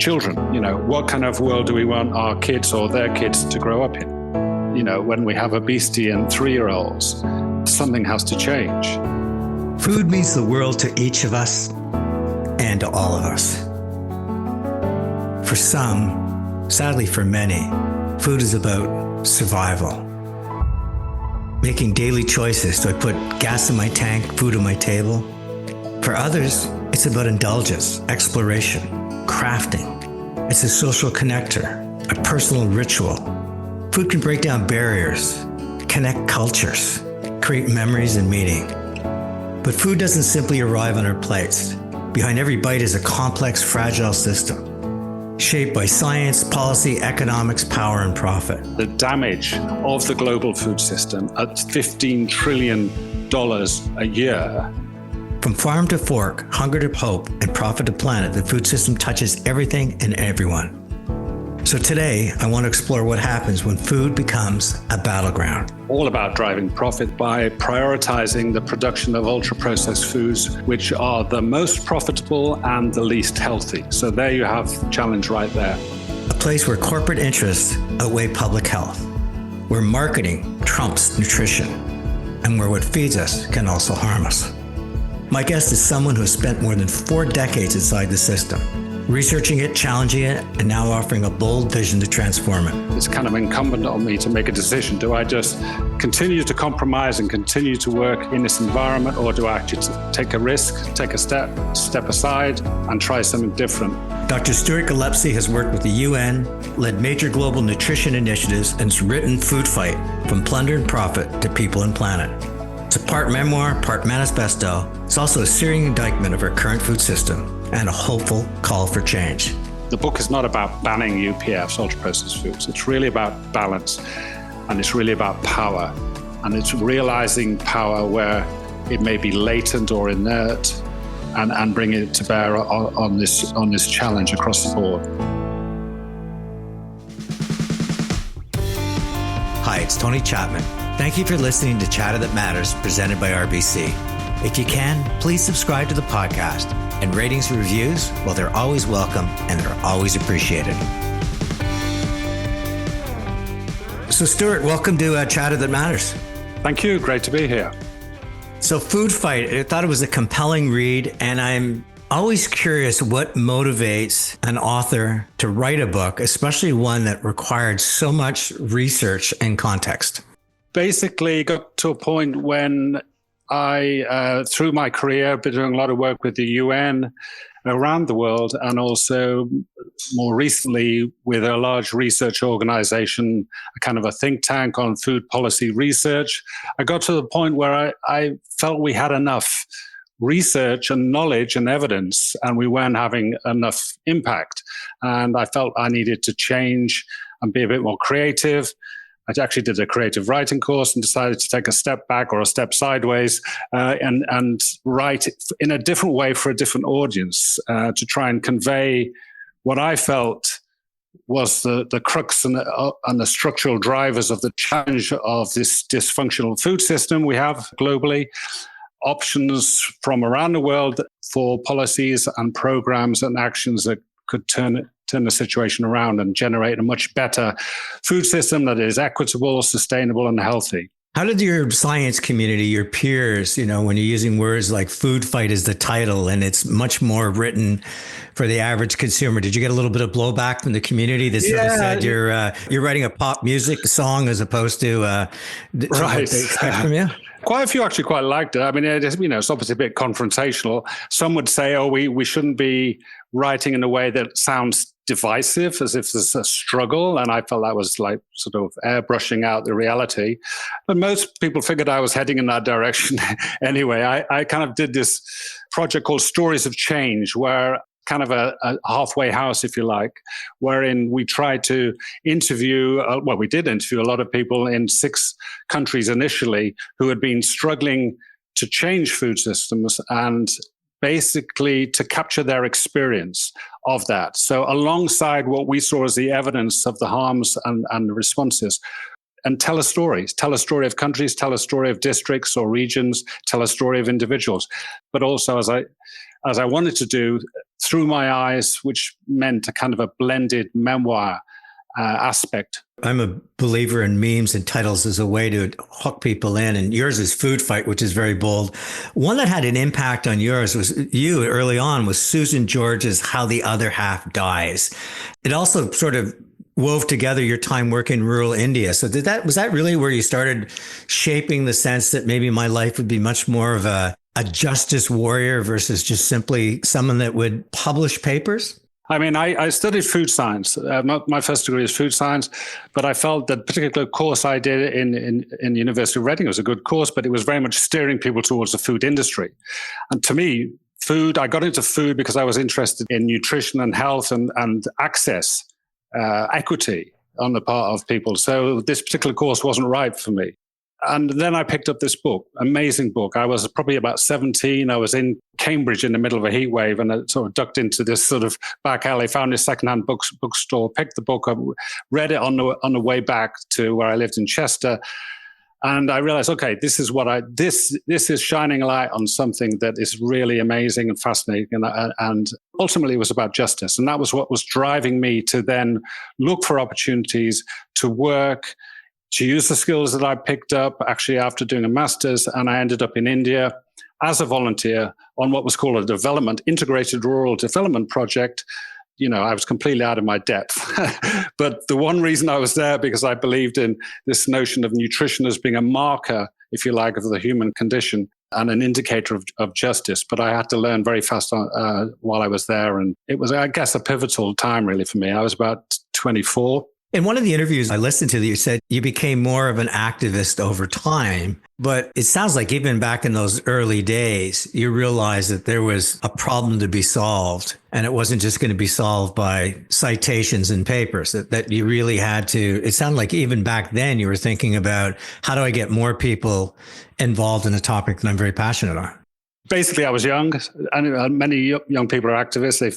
children. What kind of world do we want our kids or their kids to grow up in? When we have obesity in 3-year-olds, something has to change. Food means the world to each of us and to all of us. For some, sadly for many, food is about survival. Making daily choices. Do I put gas in my tank, food on my table? For others, it's about indulgence, exploration, crafting. It's a social connector, a personal ritual. Food can break down barriers, connect cultures, create memories and meaning. But food doesn't simply arrive on our plates. Behind every bite is a complex, fragile system, shaped by science, policy, economics, power, and profit. The damage of the global food system at $15 trillion a year. From farm to fork, hunger to hope, and profit to planet, the food system touches everything and everyone. So today, I want to explore what happens when food becomes a battleground. All about driving profit by prioritizing the production of ultra-processed foods, which are the most profitable and the least healthy. So there you have the challenge right there. A place where corporate interests outweigh public health, where marketing trumps nutrition, and where what feeds us can also harm us. My guest is someone who has spent more than 4 decades inside the system, researching it, challenging it, and now offering a bold vision to transform it. It's kind of incumbent on me to make a decision. Do I just continue to compromise and continue to work in this environment, or do I actually take a risk, take a step aside and try something different? Dr. Stuart Gillespie has worked with the UN, led major global nutrition initiatives, and has written Food Fight, From Plunder and Profit to People and Planet. It's a part memoir, part manifesto. It's also a searing indictment of our current food system and a hopeful call for change. The book is not about banning UPFs, ultra-processed foods. It's really about balance, and it's really about power. And it's realizing power where it may be latent or inert, and bringing it to bear on this challenge across the board. Hi, it's Tony Chapman. Thank you for listening to Chatter That Matters, presented by RBC. If you can, please subscribe to the podcast, and ratings and reviews, well, they're always welcome and they're always appreciated. So Stuart, welcome to Chatter That Matters. Thank you. Great to be here. So Food Fight, I thought it was a compelling read, and I'm always curious what motivates an author to write a book, especially one that required so much research and context. Basically got to a point when I, through my career, been doing a lot of work with the UN around the world, and also more recently with a large research organization, a kind of a think tank on food policy research. I got to the point where I felt we had enough research and knowledge and evidence, and we weren't having enough impact. And I felt I needed to change and be a bit more creative. I actually did a creative writing course and decided to take a step back or a step sideways and write in a different way for a different audience to try and convey what I felt was the crux and the structural drivers of the challenge of this dysfunctional food system we have globally, options from around the world for policies and programs and actions that could turn the situation around and generate a much better food system that is equitable, sustainable, and healthy. How did your science community, your peers, when you're using words like Food Fight as the title and it's much more written for the average consumer, did you get a little bit of blowback from the community that sort of said you're writing a pop music song as opposed to what they expect from you? Quite a few actually quite liked it. I mean, it's obviously a bit confrontational. Some would say, we shouldn't be writing in a way that sounds divisive, as if there's a struggle. And I felt that was like sort of airbrushing out the reality. But most people figured I was heading in that direction anyway. I kind of did this project called Stories of Change, where kind of a halfway house, if you like, wherein we tried to interview, we did interview a lot of people in 6 countries initially who had been struggling to change food systems and basically to capture their experience of that. So alongside what we saw as the evidence of the harms and the responses, and tell a story. Tell a story of countries, tell a story of districts or regions, tell a story of individuals. But also, as I wanted to do, through my eyes, which meant a kind of a blended memoir aspect. I'm a believer in memes and titles as a way to hook people in, and yours is Food Fight, which is very bold. One that had an impact on yours was you early on was Susan George's How the Other Half Dies. It also sort of wove together your time working in rural India. So was that really where you started shaping the sense that maybe my life would be much more of a justice warrior versus just simply someone that would publish papers? I mean, I studied food science. My first degree is food science, but I felt that particular course I did in the University of Reading was a good course, but it was very much steering people towards the food industry. And to me, I got into food because I was interested in nutrition and health and access, equity on the part of people. So this particular course wasn't right for me. And then I picked up this book, amazing book. I was probably about 17. I was in Cambridge in the middle of a heat wave, and I sort of ducked into this sort of back alley, found this secondhand bookstore, picked the book up, read it on the way back to where I lived in Chester. And I realized, okay, this is shining a light on something that is really amazing and fascinating. And ultimately it was about justice. And that was what was driving me to then look for opportunities to work, to use the skills that I picked up actually after doing a master's. And I ended up in India as a volunteer on what was called a integrated rural development project. You know, I was completely out of my depth. But the one reason I was there, because I believed in this notion of nutrition as being a marker, if you like, of the human condition and an indicator of justice. But I had to learn very fast while I was there. And it was, I guess, a pivotal time really for me. I was about 24. In one of the interviews I listened to, you said you became more of an activist over time, but it sounds like even back in those early days, you realized that there was a problem to be solved, and it wasn't just going to be solved by citations and papers, that you really had to. It sounded like even back then you were thinking about, how do I get more people involved in a topic that I'm very passionate on? Basically, I was young, and many young people are activists. They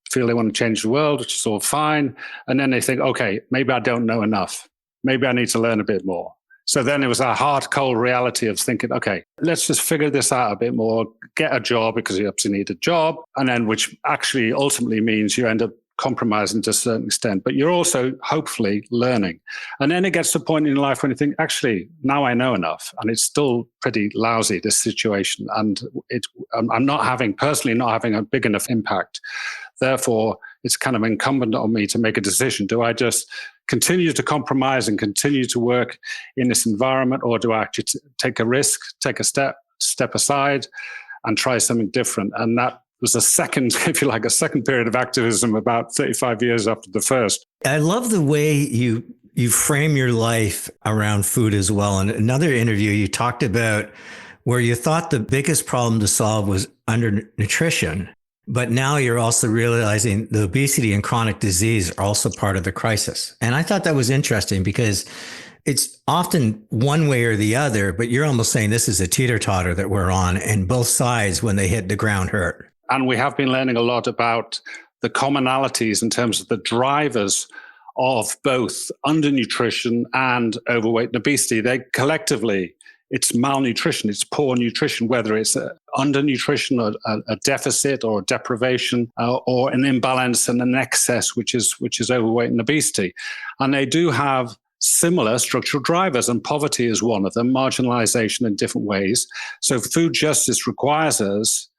feel they want to change the world, which is all fine. And then they think, okay, maybe I don't know enough. Maybe I need to learn a bit more. So then it was a hard, cold reality of thinking, okay, let's just figure this out a bit more, get a job because you obviously need a job. And then which actually ultimately means you end up compromising to a certain extent, but you're also hopefully learning. And then it gets to a point in life when you think, actually, now I know enough, and it's still pretty lousy, this situation. And I'm not having a big enough impact. Therefore, it's kind of incumbent on me to make a decision. Do I just continue to compromise and continue to work in this environment, or do I actually take a risk, take a step aside and try something different? And that was a second period of activism about 35 years after the first. I love the way you frame your life around food as well. In another interview, you talked about where you thought the biggest problem to solve was undernutrition, but now you're also realizing the obesity and chronic disease are also part of the crisis. And I thought that was interesting because it's often one way or the other, but you're almost saying this is a teeter-totter that we're on, and both sides, when they hit the ground, hurt. And we have been learning a lot about the commonalities in terms of the drivers of both undernutrition and overweight and obesity. They collectively, it's malnutrition, it's poor nutrition, whether it's undernutrition or a deficit or a deprivation or an imbalance and an excess, which is overweight and obesity. And they do have similar structural drivers, and poverty is one of them, marginalization in different ways. So food justice requires us,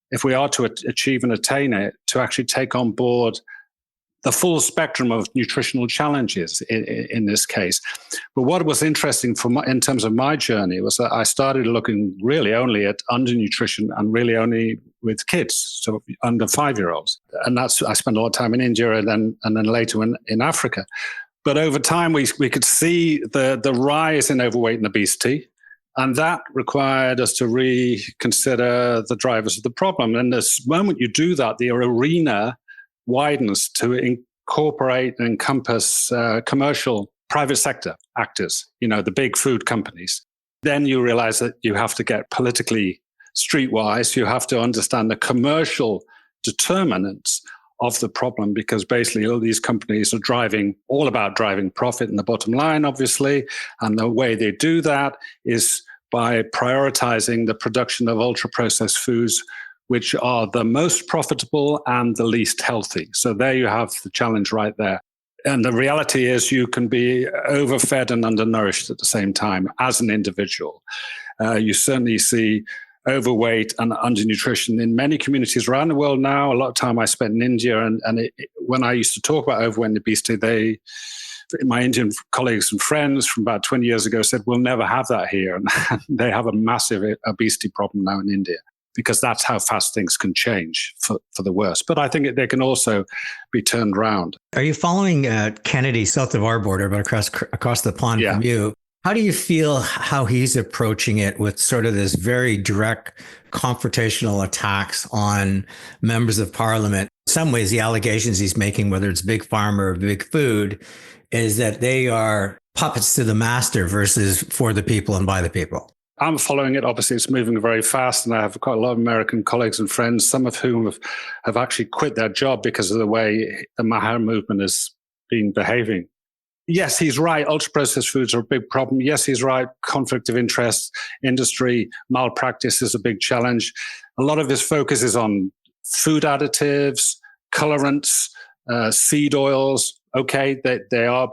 if we are to achieve and attain it, to actually take on board the full spectrum of nutritional challenges in this case. But what was interesting in terms of my journey was that I started looking really only at undernutrition and really only with kids, so under 5-year-olds. And I spent a lot of time in India and then later in Africa. But over time, we could see the rise in overweight and obesity. And that required us to reconsider the drivers of the problem. And the moment you do that, the arena widens to incorporate and encompass commercial private sector actors, the big food companies. Then you realize that you have to get politically streetwise. You have to understand the commercial determinants of the problem, because basically all these companies are all about driving profit in the bottom line, obviously. And the way they do that is by prioritizing the production of ultra-processed foods, which are the most profitable and the least healthy. So there you have the challenge right there. And the reality is you can be overfed and undernourished at the same time as an individual. You certainly see overweight and undernutrition in many communities around the world now. A lot of time I spent in India, and when I used to talk about overweight and obesity, my Indian colleagues and friends from about 20 years ago said, we'll never have that here. And they have a massive obesity problem now in India, because that's how fast things can change for the worse. But I think they can also be turned around. Are you following Kennedy south of our border, but across the pond from you? How do you feel how he's approaching it with sort of this very direct confrontational attacks on members of parliament? In some ways, the allegations he's making, whether it's Big Pharma or Big Food, is that they are puppets to the master versus for the people and by the people. I'm following it. Obviously, it's moving very fast, and I have quite a lot of American colleagues and friends, some of whom have actually quit their job because of the way the Maha movement has been behaving. Yes, he's right. Ultra-processed foods are a big problem. Yes, he's right. Conflict of interest, industry malpractice is a big challenge. A lot of his focus is on food additives, colorants, seed oils. Okay, they are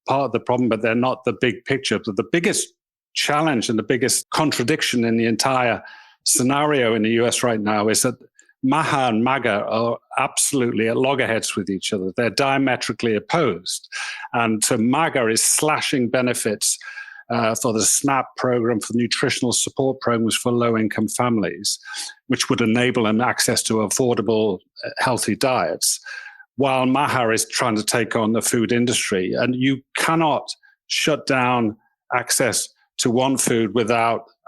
part of the problem, but they're not the big picture. But the biggest challenge and the biggest contradiction in the entire scenario in the US right now is that Maha and MAGA are absolutely at loggerheads with each other. They're diametrically opposed. And so MAGA is slashing benefits for the SNAP program, for nutritional support programs for low-income families, which would enable them access to affordable, healthy diets, while Maha is trying to take on the food industry. And you cannot shut down access to one food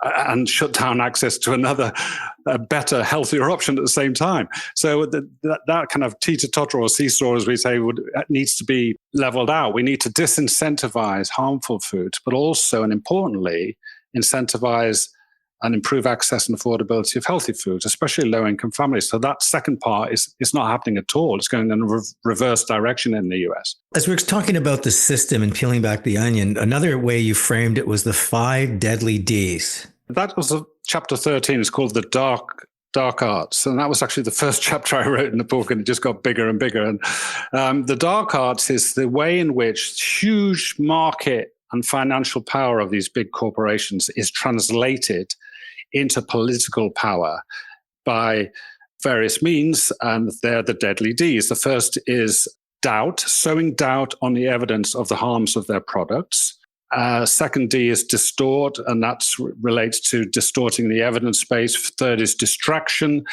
and shut down access to another, a better, healthier option at the same time. So that kind of teeter-totter or seesaw, as we say, needs to be leveled out. We need to disincentivize harmful foods, but also, and importantly, incentivize and improve access and affordability of healthy foods, especially low-income families. So that second part is not happening at all. It's going in a reverse direction in the US. As we're talking about the system and peeling back the onion, another way you framed it was the 5 deadly Ds. That was chapter 13. It's called the dark arts. And that was actually the first chapter I wrote in the book, and it just got bigger and bigger. And the dark arts is the way in which huge market and financial power of these big corporations is translated into political power by various means, and they're the deadly Ds. The first is doubt, sowing doubt on the evidence of the harms of their products. Second D is distort, and that relates to distorting the evidence base. Third is distraction.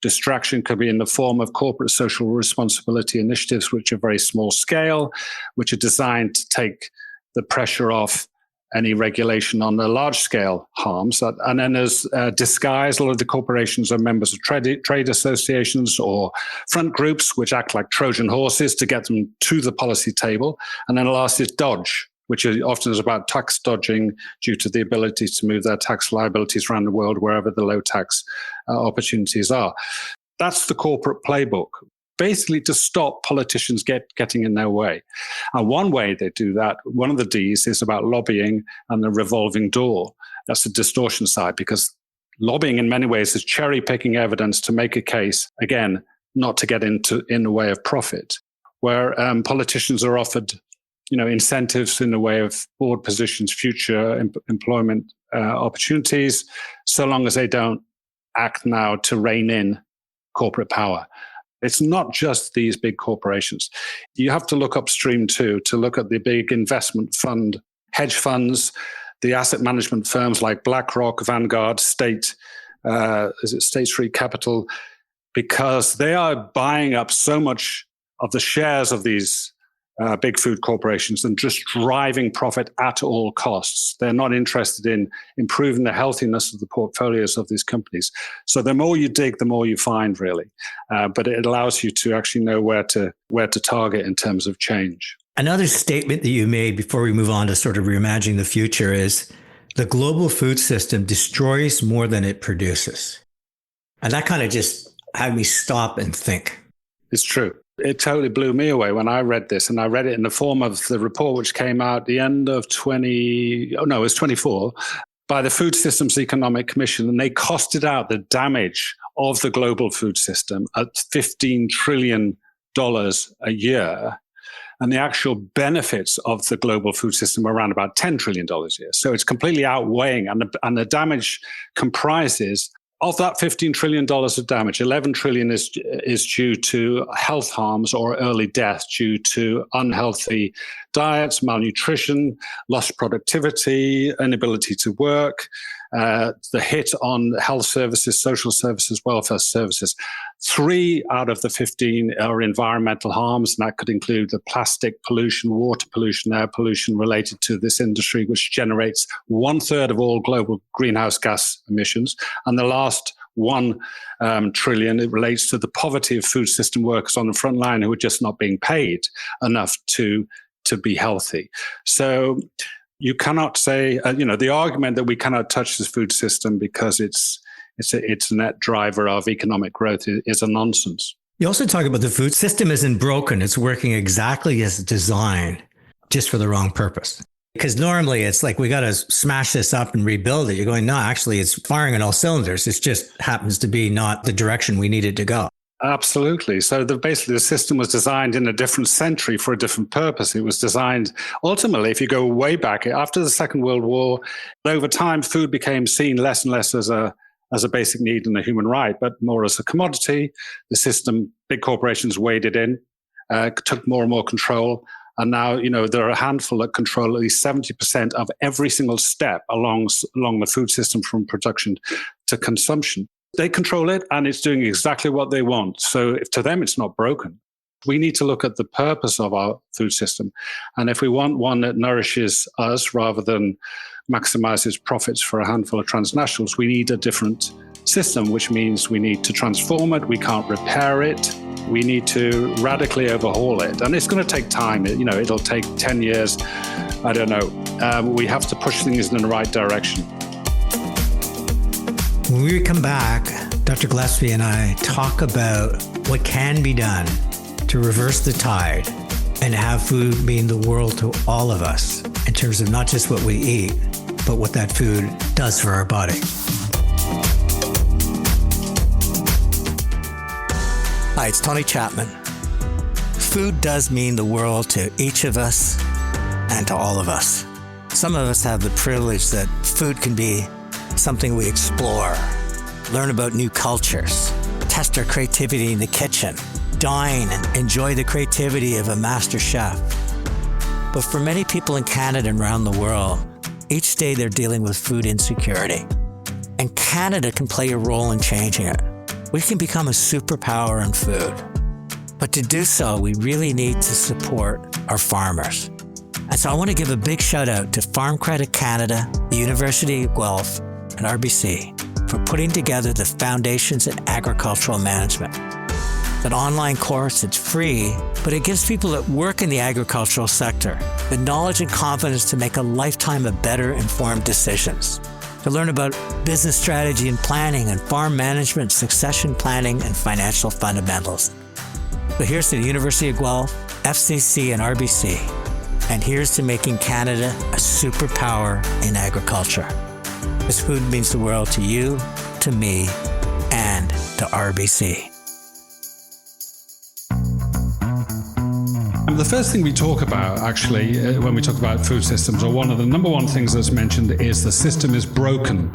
Distraction could be in the form of corporate social responsibility initiatives, which are very small scale, which are designed to take the pressure off any regulation on the large-scale harms. And then there's disguise. A lot of the corporations are members of trade associations or front groups, which act like Trojan horses to get them to the policy table. And then the last is dodge, which often is about tax dodging due to the ability to move their tax liabilities around the world wherever the low tax opportunities are. That's the corporate playbook, basically to stop politicians getting in their way. And one way they do that, one of the Ds, is about lobbying and the revolving door. That's the distortion side, because lobbying in many ways is cherry-picking evidence to make a case, again, not to get in the way of profit, where politicians are offered incentives in the way of board positions, future employment opportunities, so long as they don't act now to rein in corporate power. It's not just these big corporations. You have to look upstream too, to look at the big investment fund, hedge funds, the asset management firms like BlackRock, Vanguard, State Street Capital, because they are buying up so much of the shares of these big food corporations and just driving profit at all costs. They're not interested in improving the healthiness of the portfolios of these companies. So the more you dig, the more you find, really. But it allows you to actually know where to target in terms of change. Another statement that you made before we move on to sort of reimagining the future is the global food system destroys more than it produces. And that kind of just had me stop and think. It's true. It totally blew me away when I read this, and I read it in the form of the report which came out at the end of 24, by the Food Systems Economic Commission, and they costed out the damage of the global food system at $15 trillion a year. And the actual benefits of the global food system are around about $10 trillion a year. So it's completely outweighing, and the damage comprises, of that $15 trillion of damage, $11 trillion is due to health harms or early death due to unhealthy diets, malnutrition, lost productivity, inability to work, the hit on health services, social services, welfare services. 3 out of the 15 are environmental harms, and that could include the plastic pollution, water pollution, air pollution related to this industry, which generates 1/3 of all global greenhouse gas emissions. And the last $1 trillion, it relates to the poverty of food system workers on the front line who are just not being paid enough to be healthy. So you cannot say, the argument that we cannot touch this food system because it's a net driver of economic growth is a nonsense. You also talk about the food system isn't broken. It's working exactly as designed, just for the wrong purpose. Because normally it's like, we got to smash this up and rebuild it. You're going, no, actually it's firing on all cylinders. It just happens to be not the direction we need it to go. Absolutely. So basically the system was designed in a different century for a different purpose. It was designed, ultimately, if you go way back, after the Second World War, over time, food became seen less and less as a basic need and a human right, but more as a commodity. The system, big corporations waded in, took more and more control. And now, there are a handful that control at least 70% of every single step along the food system from production to consumption. They control it, and it's doing exactly what they want. So to them, it's not broken. We need to look at the purpose of our food system. And if we want one that nourishes us rather than maximizes profits for a handful of transnationals, we need a different system, which means we need to transform it. We can't repair it. We need to radically overhaul it. And it's going to take time. It'll take 10 years. I don't know. We have to push things in the right direction. When we come back, Dr. Gillespie and I talk about what can be done to reverse the tide and have food mean the world to all of us in terms of not just what we eat, but what that food does for our body. Hi, it's Tony Chapman. Food does mean the world to each of us and to all of us. Some of us have the privilege that food can be something we explore, learn about new cultures, test our creativity in the kitchen, dine and enjoy the creativity of a master chef. But for many people in Canada and around the world, each day they're dealing with food insecurity. And Canada can play a role in changing it. We can become a superpower in food. But to do so, we really need to support our farmers. And so I want to give a big shout out to Farm Credit Canada, the University of Guelph, and RBC for putting together the Foundations in Agricultural Management. It's an online course, it's free, but it gives people that work in the agricultural sector the knowledge and confidence to make a lifetime of better informed decisions, to learn about business strategy and planning and farm management, succession planning, and financial fundamentals. So here's to the University of Guelph, FCC, and RBC, and here's to making Canada a superpower in agriculture. This food means the world to you, to me, and to RBC. The first thing we talk about, actually, when we talk about food systems, or one of the number one things that's mentioned, is the system is broken.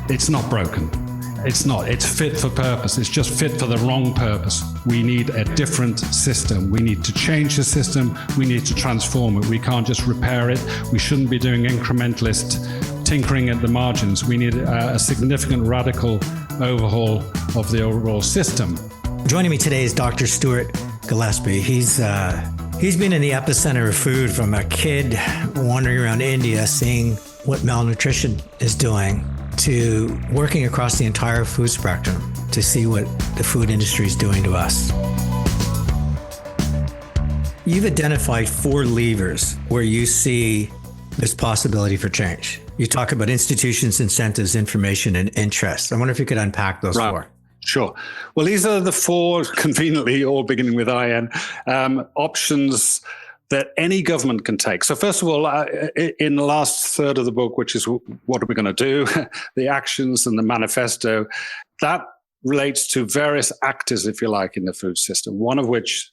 It's not broken. It's not. It's fit for purpose. It's just fit for the wrong purpose. We need a different system. We need to change the system. We need to transform it. We can't just repair it. We shouldn't be doing incrementalist tinkering at the margins. We need a significant radical overhaul of the overall system. Joining me today is Dr. Stuart Gillespie. He's been in the epicenter of food from a kid wandering around India, seeing what malnutrition is doing, to working across the entire food spectrum to see what the food industry is doing to us. You've identified 4 levers where you see there's possibility for change. You talk about institutions, incentives, information, and interest. I wonder if you could unpack those 4. Sure. Well, these are the four, conveniently all beginning with IN, options that any government can take. So first of all, in the last third of the book, which is what are we going to do, the actions and the manifesto, that relates to various actors, if you like, in the food system, one of which,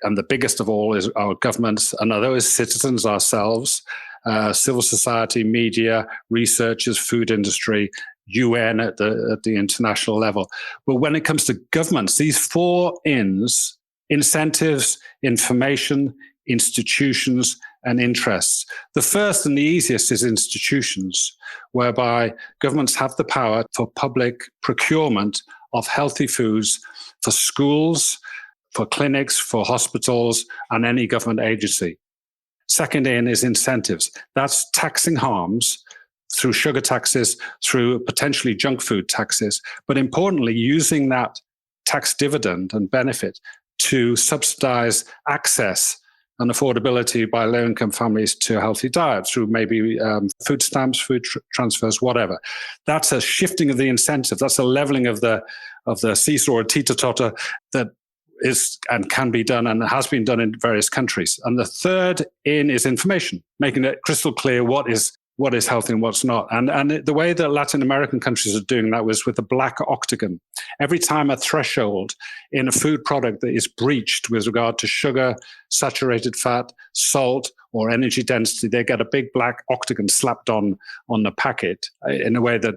and the biggest of all, is our governments, and those citizens ourselves, civil society, media, researchers, food industry, UN at the international level. But when it comes to governments, these four Ins, incentives, information, institutions, and interests. The first and the easiest is institutions, whereby governments have the power for public procurement of healthy foods for schools, for clinics, for hospitals, and any government agency. Second in is incentives. That's taxing harms through sugar taxes, through potentially junk food taxes, but importantly, using that tax dividend and benefit to subsidize access and affordability by low-income families to a healthy diet through maybe food stamps, food transfers, whatever. That's a shifting of the incentive. That's a leveling of the seesaw or teeter-totter that is and can be done and has been done in various countries. And the third in is information, making it crystal clear what is healthy and what's not. And the way that Latin American countries are doing that was with the black octagon. Every time a threshold in a food product that is breached with regard to sugar, saturated fat, salt, or energy density, they get a big black octagon slapped on the packet in a way that,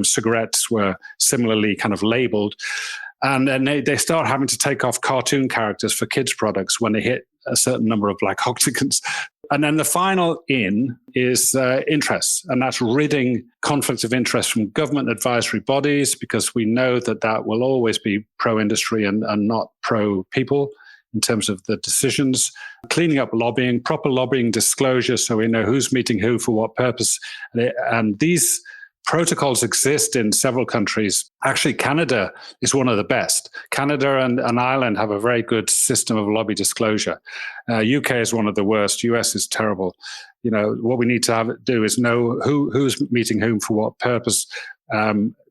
cigarettes were similarly kind of labeled. And then they start having to take off cartoon characters for kids' products when they hit a certain number of black octagons. And then the final in is interests, and that's ridding conflicts of interest from government advisory bodies, because we know that will always be pro-industry and not pro-people in terms of the decisions. Cleaning up lobbying, proper lobbying disclosure, so we know who's meeting who for what purpose. And these protocols exist in several countries. Actually, Canada is one of the best. Canada and Ireland have a very good system of lobby disclosure. UK is one of the worst. US is terrible. What we need to do is know who's meeting whom for what purpose,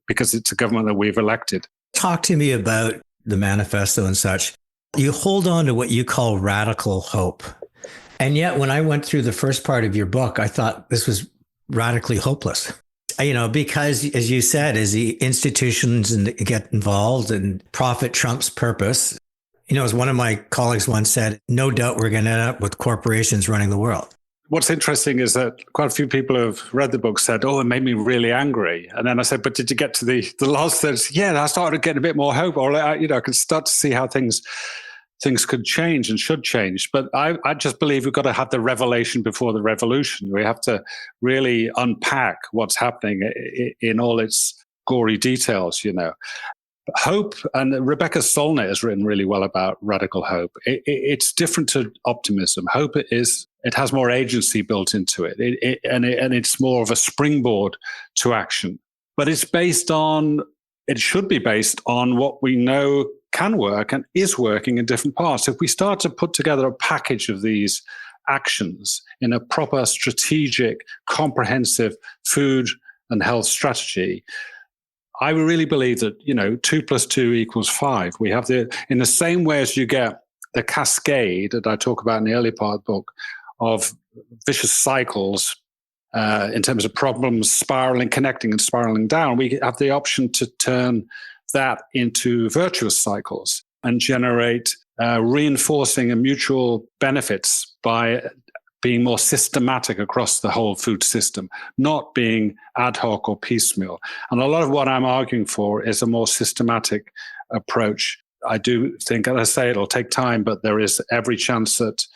because it's a government that we've elected. Talk to me about the manifesto and such. You hold on to what you call radical hope. And yet, when I went through the first part of your book, I thought this was radically hopeless. Because, as you said, as the institutions get involved and profit trumps purpose, as one of my colleagues once said, no doubt we're going to end up with corporations running the world. What's interesting is that quite a few people who have read the book said, it made me really angry. And then I said, but did you get to the last third? Yeah, I started getting a bit more hope, or I could start to see how things could change and should change. But I just believe we've got to have the revelation before the revolution. We have to really unpack what's happening in all its gory details, Hope, and Rebecca Solnit has written really well about radical hope. It's different to optimism. Hope it has more agency built into it, and it's more of a springboard to action. But it should be based on what we know can work and is working in different parts. If we start to put together a package of these actions in a proper strategic, comprehensive food and health strategy, I really believe that, 2 + 2 = 5. We have in the same way as you get the cascade that I talk about in the early part of the book of vicious cycles in terms of problems connecting and spiraling down, we have the option to turn that into virtuous cycles and generate reinforcing and mutual benefits by being more systematic across the whole food system, not being ad hoc or piecemeal. And a lot of what I'm arguing for is a more systematic approach. I do think, as I say, it'll take time, but there is every chance that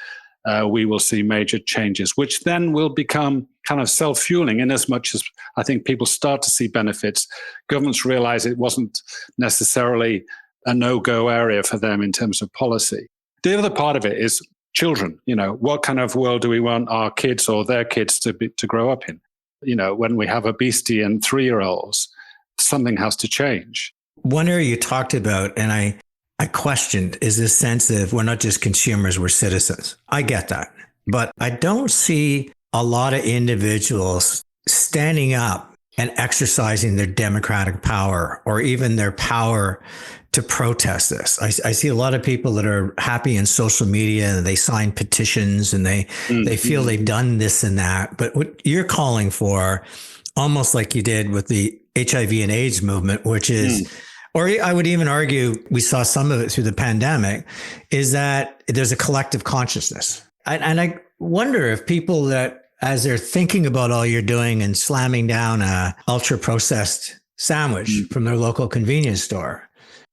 we will see major changes, which then will become kind of self-fueling in as much as I think people start to see benefits. Governments realize it wasn't necessarily a no-go area for them in terms of policy. The other part of it is children. What kind of world do we want our kids or their kids to grow up in? When we have obesity in 3-year-olds, something has to change. One area you talked about, and I questioned, is this sense of we're not just consumers, we're citizens. I get that. But I don't see a lot of individuals standing up and exercising their democratic power or even their power to protest this. I see a lot of people that are happy in social media and they sign petitions and they feel they've done this and that. But what you're calling for, almost like you did with the HIV and AIDS movement, which is, or I would even argue we saw some of it through the pandemic, is that there's a collective consciousness. And I wonder if people that, as they're thinking about all you're doing and slamming down a ultra processed sandwich from their local convenience store,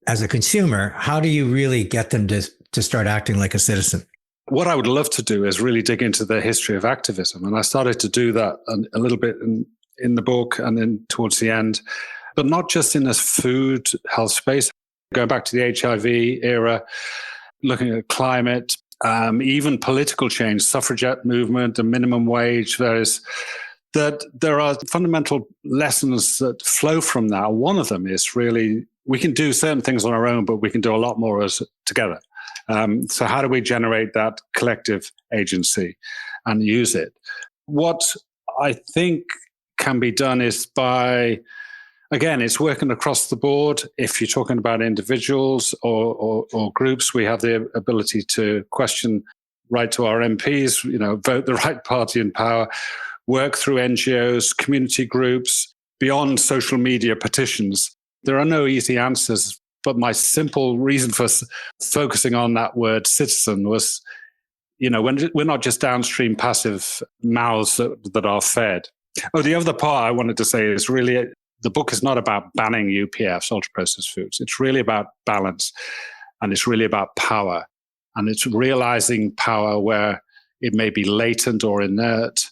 as a consumer, how do you really get them to start acting like a citizen? What I would love to do is really dig into the history of activism. And I started to do that a little bit in the book and then towards the end, but not just in a food health space. Going back to the HIV era, looking at climate, even political change, suffragette movement, the minimum wage, that there are fundamental lessons that flow from that. One of them is really, we can do certain things on our own, but we can do a lot more as together. So how do we generate that collective agency and use it? What I think can be done is by, again, it's working across the board. If you're talking about individuals or groups, we have the ability to question right to our MPs, vote the right party in power, work through NGOs, community groups, beyond social media petitions. There are no easy answers, but my simple reason for focusing on that word citizen was, when we're not just downstream passive mouths that are fed. Oh, the other part I wanted to say is really, the book is not about banning UPFs, ultra-processed foods. It's really about balance, and it's really about power. And it's realizing power where it may be latent or inert,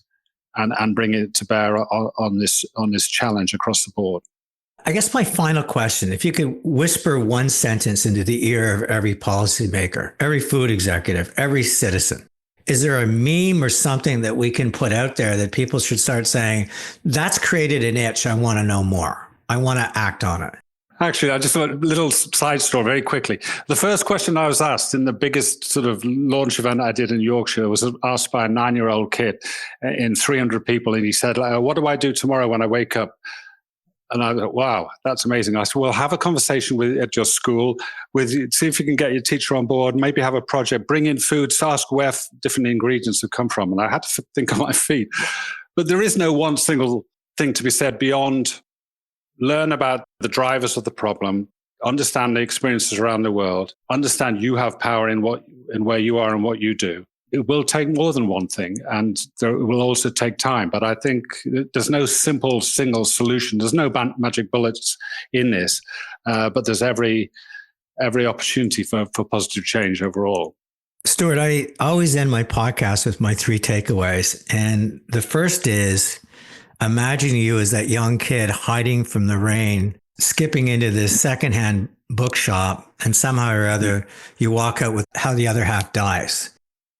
and bringing it to bear on this challenge across the board. I guess my final question, if you could whisper one sentence into the ear of every policymaker, every food executive, every citizen, is there a meme or something that we can put out there that people should start saying, that's created an itch, I want to know more, I want to act on it? Actually, I just want a little side story very quickly. The first question I was asked in the biggest sort of launch event I did in Yorkshire was asked by a 9-year-old kid in 300 people. And he said, what do I do tomorrow when I wake up? And I thought, wow, that's amazing. I said, well, have a conversation at your school, see if you can get your teacher on board, maybe have a project, bring in foods, ask where different ingredients have come from. And I had to think on my feet. But there is no one single thing to be said beyond learn about the drivers of the problem, understand the experiences around the world, understand you have power in where you are and what you do. It will take more than one thing, and it will also take time. But I think there's no simple single solution. There's no magic bullets in this, but there's every opportunity for positive change overall. Stuart, I always end my podcast with my 3 takeaways. And the first is, imagine you as that young kid hiding from the rain, skipping into this secondhand bookshop, and somehow or other, you walk out with How the Other Half Dies.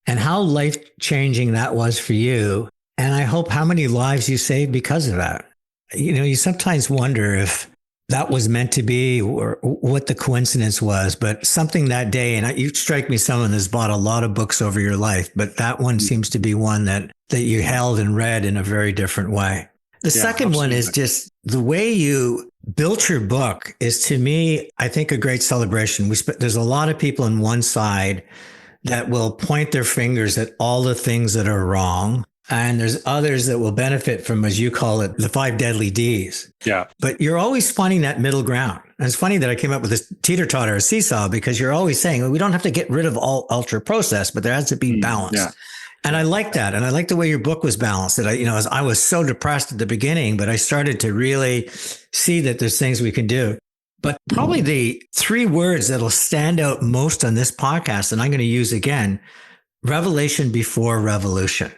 And how life-changing that was for you. And I hope how many lives you saved because of that. You sometimes wonder if that was meant to be or what the coincidence was, but something that day, and you strike me someone that's bought a lot of books over your life, but that one seems to be one that you held and read in a very different way. The second one is just the way you built your book is, to me, I think, a great celebration. There's a lot of people on one side that will point their fingers at all the things that are wrong. And there's others that will benefit from, as you call it, the 5 deadly Ds. Yeah. But you're always finding that middle ground. And it's funny that I came up with this teeter-totter, seesaw, because you're always saying, well, we don't have to get rid of all ultra processed, but there has to be balance. Yeah. And I like that. And I like the way your book was balanced. That I was so depressed at the beginning, but I started to really see that there's things we can do. But probably the 3 words that'll stand out most on this podcast, and I'm going to use again, revelation before revolution.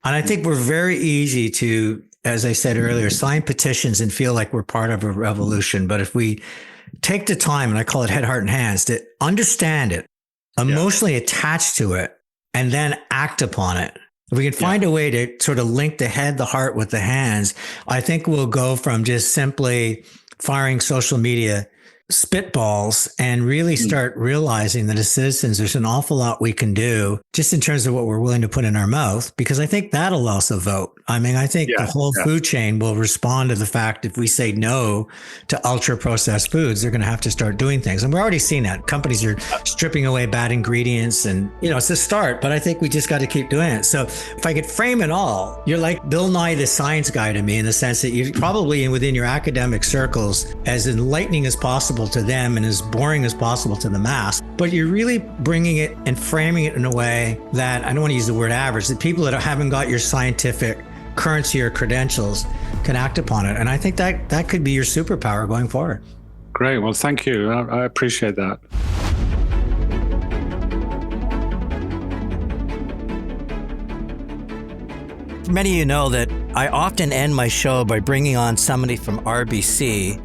And I think we're very easy to, as I said earlier, sign petitions and feel like we're part of a revolution. But if we take the time, and I call it head, heart, and hands, to understand it, emotionally attach to it, and then act upon it. If we can find a way to sort of link the head, the heart with the hands, I think we'll go from just simply firing social media spitballs and really start realizing that as citizens, there's an awful lot we can do just in terms of what we're willing to put in our mouth, because I think that'll also vote. I mean, I think the whole food chain will respond to the fact if we say no to ultra processed foods, they're going to have to start doing things. And we're already seeing that. Companies are stripping away bad ingredients and, it's a start, but I think we just got to keep doing it. So if I could frame it all, you're like Bill Nye the Science Guy to me, in the sense that you're probably within your academic circles as enlightening as possible to them and as boring as possible to the mass, but you're really bringing it and framing it in a way that, I don't want to use the word average, that people that haven't got your scientific currency or credentials can act upon it. And I think that could be your superpower going forward. Great. Well, thank you. I appreciate that. Many of you know that I often end my show by bringing on somebody from RBC.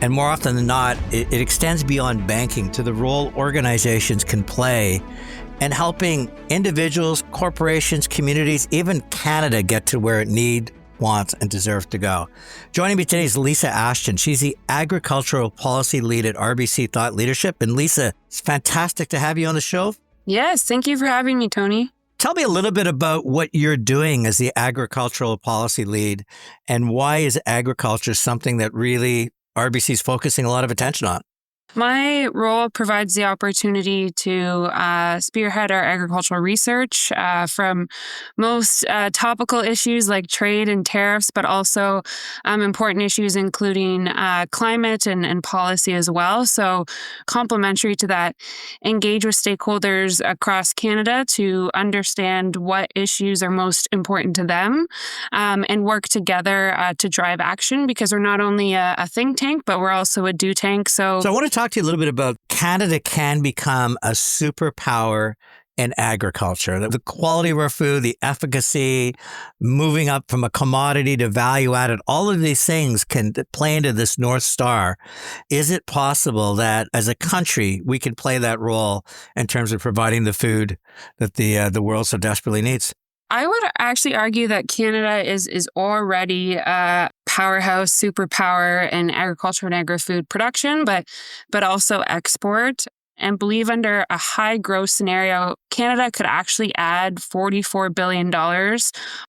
And more often than not, it extends beyond banking to the role organizations can play in helping individuals, corporations, communities, even Canada get to where it needs, wants, and deserves to go. Joining me today is Lisa Ashton. She's the Agricultural Policy Lead at RBC Thought Leadership. And Lisa, it's fantastic to have you on the show. Yes, thank you for having me, Tony. Tell me a little bit about what you're doing as the Agricultural Policy Lead, and why is agriculture something that really RBC is focusing a lot of attention on? My role provides the opportunity to spearhead our agricultural research from most topical issues like trade and tariffs, but also important issues including climate and policy as well. So complementary to that, engage with stakeholders across Canada to understand what issues are most important to them and work together to drive action, because we're not only a think tank, but we're also a do tank. So I want to talk to you a little bit about Canada can become a superpower in agriculture. The quality of our food, the efficacy, moving up from a commodity to value added, all of these things can play into this North Star. Is it possible that as a country, we can play that role in terms of providing the food that the world so desperately needs? I would actually argue that Canada is already a powerhouse, superpower in agriculture and agri-food production, but also export. And believe under a high growth scenario, Canada could actually add $44 billion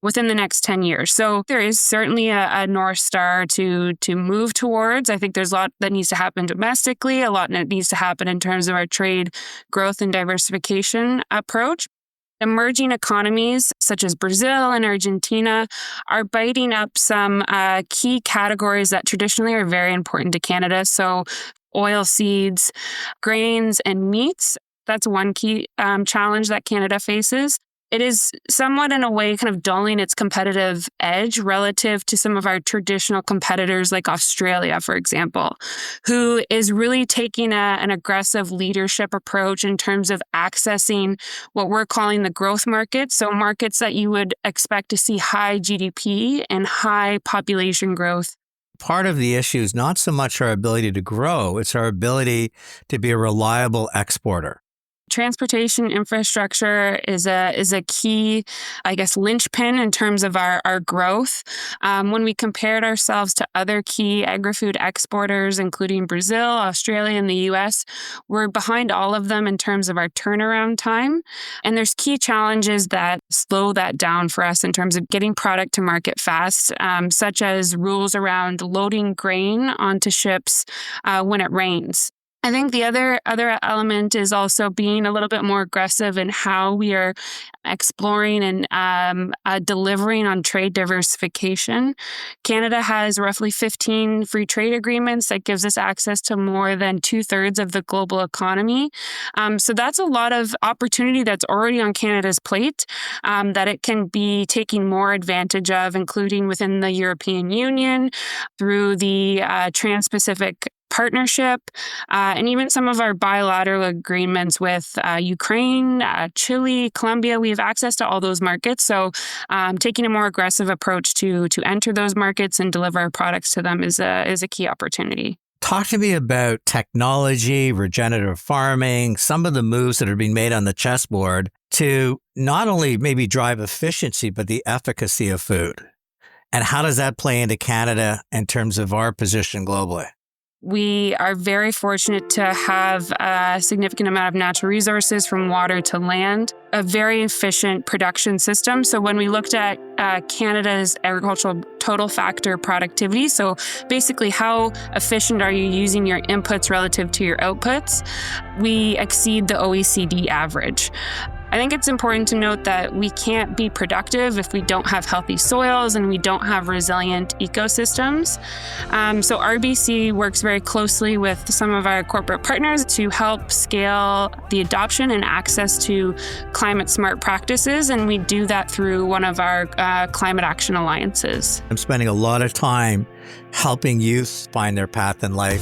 within the next 10 years. So there is certainly a North Star to move towards. I think there's a lot that needs to happen domestically, a lot that needs to happen in terms of our trade growth and diversification approach. Emerging economies such as Brazil and Argentina are biting up some key categories that traditionally are very important to Canada. So oil seeds, grains, and meats. That's one key challenge that Canada faces. It is somewhat, in a way, kind of dulling its competitive edge relative to some of our traditional competitors like Australia, for example, who is really taking an aggressive leadership approach in terms of accessing what we're calling the growth markets. So markets that you would expect to see high GDP and high population growth. Part of the issue is not so much our ability to grow, it's our ability to be a reliable exporter. Transportation infrastructure is a key, I guess, linchpin in terms of our growth. When we compared ourselves to other key agri-food exporters, including Brazil, Australia, and the US, we're behind all of them in terms of our turnaround time. And there's key challenges that slow that down for us in terms of getting product to market fast, such as rules around loading grain onto ships when it rains. I think the other element is also being a little bit more aggressive in how we are exploring and delivering on trade diversification. Canada has roughly 15 free trade agreements that gives us access to more than 2/3 of the global economy. So that's a lot of opportunity that's already on Canada's plate that it can be taking more advantage of, including within the European Union through the Trans-Pacific Partnership, and even some of our bilateral agreements with Ukraine, Chile, Colombia. We have access to all those markets. So taking a more aggressive approach to enter those markets and deliver our products to them is a key opportunity. Talk to me about technology, regenerative farming, some of the moves that are being made on the chessboard to not only maybe drive efficiency, but the efficacy of food. And how does that play into Canada in terms of our position globally? We are very fortunate to have a significant amount of natural resources from water to land, a very efficient production system. So when we looked at Canada's agricultural total factor productivity, so basically how efficient are you using your inputs relative to your outputs, we exceed the OECD average. I think it's important to note that we can't be productive if we don't have healthy soils and we don't have resilient ecosystems. So RBC works very closely with some of our corporate partners to help scale the adoption and access to climate smart practices. And we do that through one of our climate action alliances. I'm spending a lot of time helping youth find their path in life.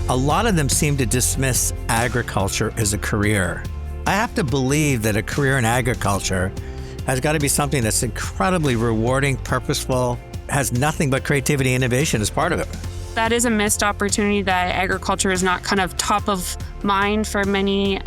A lot of them seem to dismiss agriculture as a career. I have to believe that a career in agriculture has got to be something that's incredibly rewarding, purposeful, has nothing but creativity and innovation as part of it. That is a missed opportunity, that agriculture is not kind of top of mind for many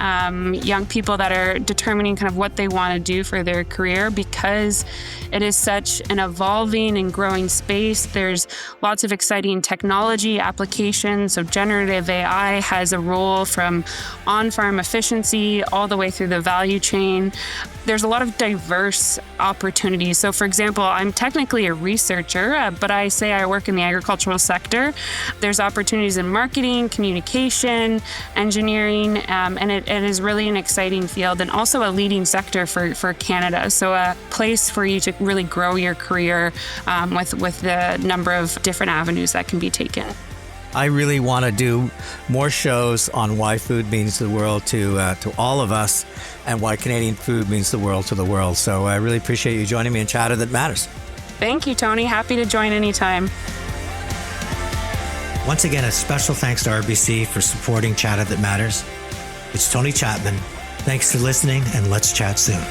young people that are determining kind of what they want to do for their career, because it is such an evolving and growing space. There's lots of exciting technology applications. So generative AI has a role from on-farm efficiency all the way through the value chain. There's a lot of diverse opportunities. So for example, I'm technically a researcher, but I say I work in the agricultural sector. There's opportunities in marketing, communication, engineering, and it is really an exciting field and also a leading sector for Canada. So a place for you to really grow your career with the number of different avenues that can be taken. I really want to do more shows on why food means the world to all of us and why Canadian food means the world to the world. So I really appreciate you joining me in Chatter That Matters. Thank you, Tony. Happy to join anytime. Once again, a special thanks to RBC for supporting Chatter That Matters. It's Tony Chapman. Thanks for listening, and let's chat soon.